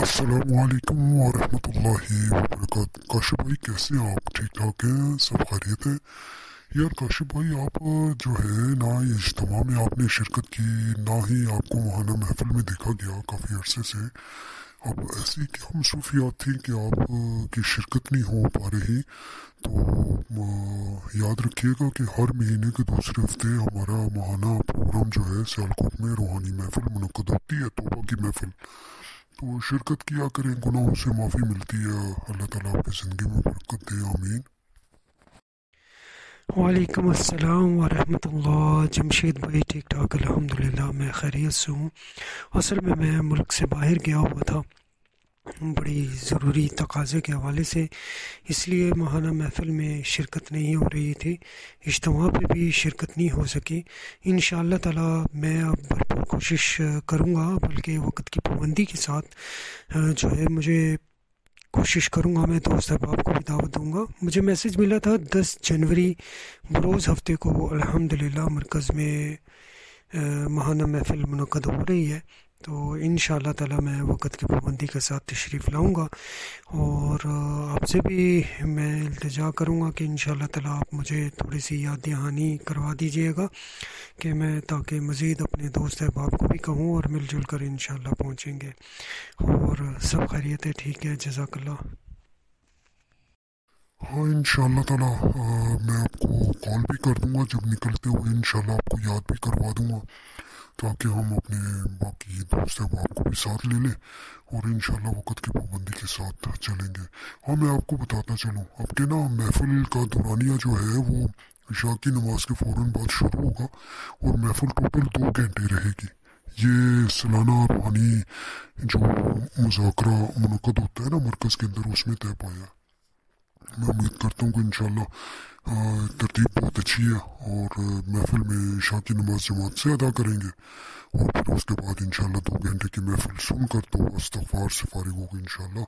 अस्सलाम वालेकुम वरहमतुल्लाहि वबरकातुहू। काशिफ भाई कैसे हैं आप? ठीक ठाक हैं? सब खैरियत है? यार काशिफ भाई, आप जो है ना, ये इज्तिमा में आपने शिरकत की, ना ही आपको महाना महफिल में देखा गया काफ़ी अरसे से। अब ऐसी क्या मसरूफियात थी कि आप की शिरकत नहीं हो पा रही? तो याद रखिएगा कि हर महीने के दूसरे हफ्ते हमारा महाना प्रोग्राम जो है सियालकोट में रूहानी महफिल मुनक्कद होती है, तौबा की महफिल। तो शिरकत किया करें, गुनाहों से माफ़ी मिलती है। अल्लाह ताला आपकी ज़िंदगी में बरकत दे, आमीन। वालेकुम अस्सलाम वरहमतुल्लाह। जमशेद भाई ठीक ठाक अल्हम्दुलिल्लाह, मैं खैरियत से हूँ। असल में मैं मुल्क से बाहर गया हुआ था बड़ी ज़रूरी तकाज़े के हवाले से, इसलिए महाना महफ़िल में शिरकत नहीं हो रही थी। इज्तिमा पे भी शिरकत नहीं हो सकी। इंशाअल्लाह ताला मैं अब भरपूर कोशिश करूँगा, बल्कि वक्त की पाबंदी के साथ जो है मुझे कोशिश करूँगा, मैं दोस्त अहबाब को भी दावत दूँगा। मुझे मैसेज मिला था 10 जनवरी बरोज़ हफ्ते को अल्हम्दुलिल्लाह मरकज़ में महाना महफ़िल मुनक्कद हो रही है। तो इंशाअल्लाह ताला मैं वक्त की पाबंदी के साथ तशरीफ़ लाऊँगा, और आपसे भी मैं इल्तिजा करूँगा कि इंशाअल्लाह ताला आप मुझे थोड़ी सी याद दहानी करवा दीजिएगा कि मैं, ताकि मज़ीद अपने दोस्त अहबाब को भी कहूँ और मिलजुल कर इंशाअल्लाह पहुँचेंगे। और सब खैरियत है? ठीक है, जज़ाकल्लाह। हाँ इंशाअल्लाह ताला मैं आपको कॉल भी कर दूंगा जब निकलते हुए, इंशाअल्लाह आपको याद भी करवा दूंगा, ताकि हम अपने बाकी दोस्त अहबाब को भी साथ ले लें और इंशाअल्लाह वक़्त की पाबंदी के साथ चलेंगे। हाँ मैं आपको बताता चलूँ, आपके ना महफिल का दौरानिया जो है वो इशा की नमाज के फ़ौरन बाद शुरू होगा और महफिल टोटल 2 घंटे रहेगी। ये सालाना रूहानी जो मुज़ाकरा मुनक़द होता है ना मरकज़ के अंदर, उसमें तय पाया। मैं उम्मीद करता हूँ कि इंशाल्लाह तरतीब बहुत अच्छी है और महफिल में इशा की नमाज जमात से अदा करेंगे और फिर उसके बाद इंशाल्लाह 2 घंटे की महफिल सुनकर तो इस्तग़फ़ार से फारिग होगी इंशाल्लाह।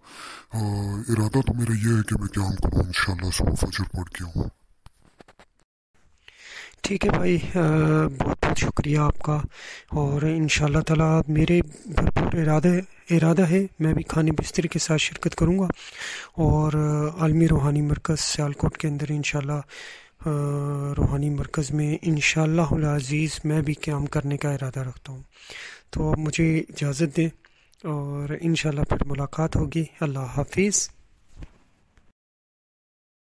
इरादा तो मेरा ये है कि मैं क़याम करूँ इंशाल्लाह, सुबह फजर पढ़ के आऊँ। ठीक है भाई, बहुत बहुत शुक्रिया आपका। और इंशाअल्लाह ताला मेरे भरपूर इरादा है मैं भी खाने बिस्तर के साथ शिरकत करूँगा, और आलमी रूहानी मरकज़ सियालकोट के अंदर इंशाअल्लाह रूहानी मरकज़ में इंशाअल्लाहुल अज़ीज़ मैं भी क़याम करने का इरादा रखता हूँ। तो अब मुझे इजाज़त दें और इंशाअल्लाह फिर मुलाकात होगी। अल्लाह हाफ़िज़।